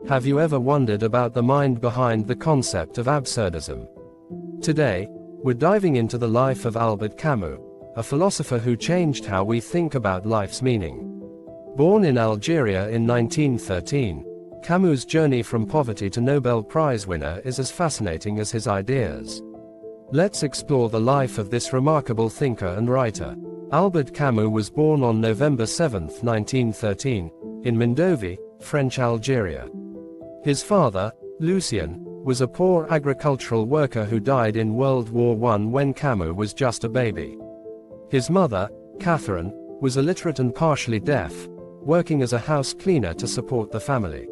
Have you ever wondered about the mind behind the concept of absurdism? Today, we're diving into the life of Albert Camus, a philosopher who changed how we think about life's meaning. Born in Algeria in 1913, Camus' journey from poverty to Nobel Prize winner is as fascinating as his ideas. Let's explore the life of this remarkable thinker and writer. Albert Camus was born on November 7, 1913, in Mondovi, French Algeria. His father, Lucien, was a poor agricultural worker who died in World War I when Camus was just a baby. His mother, Catherine, was illiterate and partially deaf, working as a house cleaner to support the family.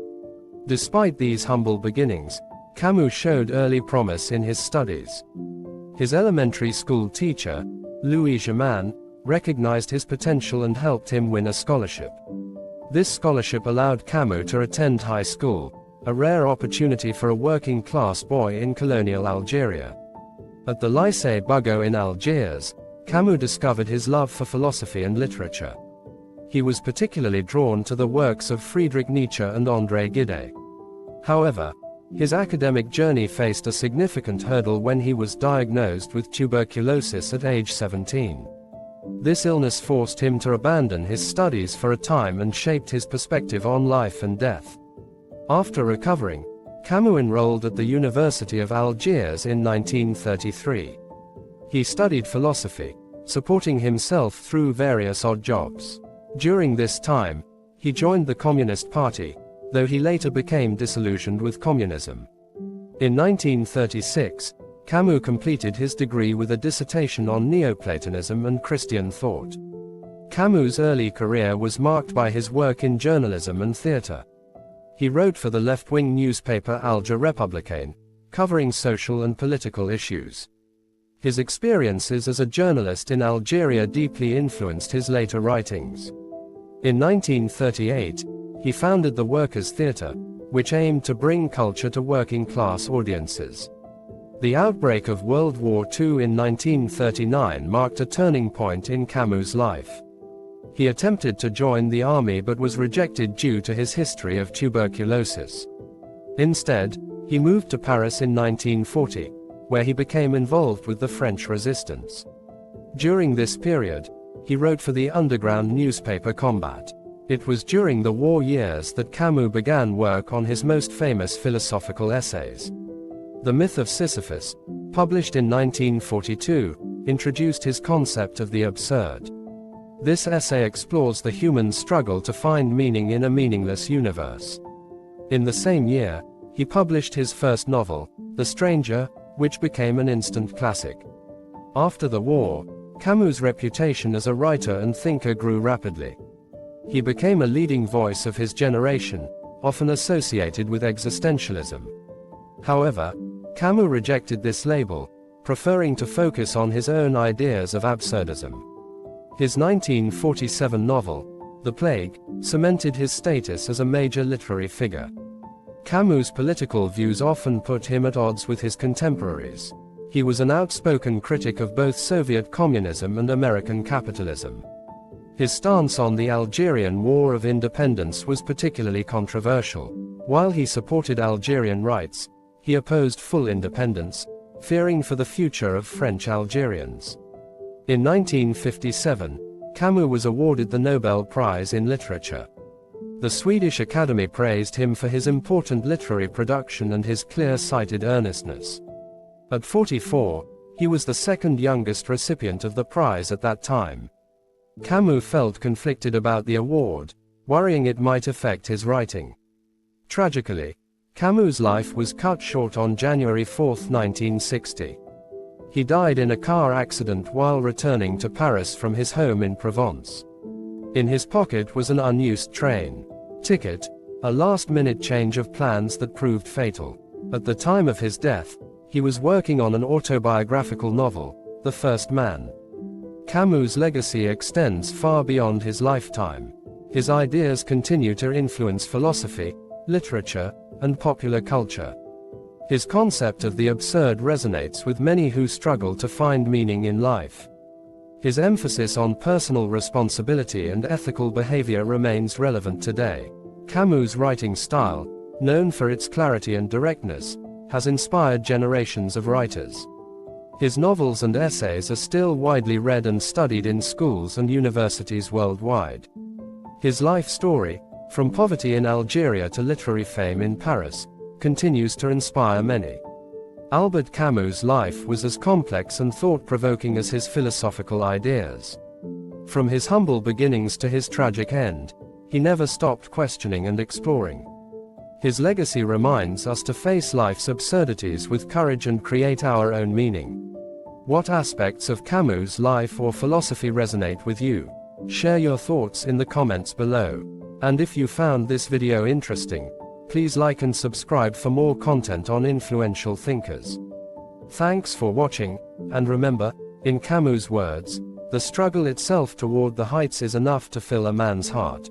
Despite these humble beginnings, Camus showed early promise in his studies. His elementary school teacher, Louis Germain, recognized his potential and helped him win a scholarship. This scholarship allowed Camus to attend high school, a rare opportunity for a working-class boy in colonial Algeria. At the Lycée Bugeaud in Algiers, Camus discovered his love for philosophy and literature. He was particularly drawn to the works of Friedrich Nietzsche and André Gide. However, his academic journey faced a significant hurdle when he was diagnosed with tuberculosis at age 17. This illness forced him to abandon his studies for a time and shaped his perspective on life and death. After recovering, Camus enrolled at the University of Algiers in 1933. He studied philosophy, supporting himself through various odd jobs. During this time, he joined the Communist Party, though he later became disillusioned with communism. In 1936, Camus completed his degree with a dissertation on Neoplatonism and Christian thought. Camus' early career was marked by his work in journalism and theater. He wrote for the left-wing newspaper Alger Républicain, covering social and political issues. His experiences as a journalist in Algeria deeply influenced his later writings. In 1938, he founded the Workers' Theatre, which aimed to bring culture to working-class audiences. The outbreak of World War II in 1939 marked a turning point in Camus' life. He attempted to join the army but was rejected due to his history of tuberculosis. Instead, he moved to Paris in 1940, where he became involved with the French resistance. During this period, he wrote for the underground newspaper Combat. It was during the war years that Camus began work on his most famous philosophical essays. The Myth of Sisyphus, published in 1942, introduced his concept of the absurd. This essay explores the human struggle to find meaning in a meaningless universe. In the same year, he published his first novel, The Stranger, which became an instant classic. After the war, Camus' reputation as a writer and thinker grew rapidly. He became a leading voice of his generation, often associated with existentialism. However, Camus rejected this label, preferring to focus on his own ideas of absurdism. His 1947 novel, The Plague, cemented his status as a major literary figure. Camus' political views often put him at odds with his contemporaries. He was an outspoken critic of both Soviet communism and American capitalism. His stance on the Algerian War of Independence was particularly controversial. While he supported Algerian rights, he opposed full independence, fearing for the future of French Algerians. In 1957, Camus was awarded the Nobel Prize in Literature. The Swedish Academy praised him for his important literary production and his clear-sighted earnestness. At 44, he was the second youngest recipient of the prize at that time. Camus felt conflicted about the award, worrying it might affect his writing. Tragically, Camus' life was cut short on January 4, 1960. He died in a car accident while returning to Paris from his home in Provence. In his pocket was an unused train ticket, a last-minute change of plans that proved fatal. At the time of his death, he was working on an autobiographical novel, The First Man. Camus' legacy extends far beyond his lifetime. His ideas continue to influence philosophy, literature, and popular culture. His concept of the absurd resonates with many who struggle to find meaning in life. His emphasis on personal responsibility and ethical behavior remains relevant today. Camus' writing style, known for its clarity and directness, has inspired generations of writers. His novels and essays are still widely read and studied in schools and universities worldwide. His life story, from poverty in Algeria to literary fame in Paris, continues to inspire many. Albert Camus' life was as complex and thought-provoking as his philosophical ideas. From his humble beginnings to his tragic end, he never stopped questioning and exploring. His legacy reminds us to face life's absurdities with courage and create our own meaning. What aspects of Camus' life or philosophy resonate with you? Share your thoughts in the comments below. And if you found this video interesting, please like and subscribe for more content on influential thinkers. Thanks for watching, and remember, in Camus' words, the struggle itself toward the heights is enough to fill a man's heart.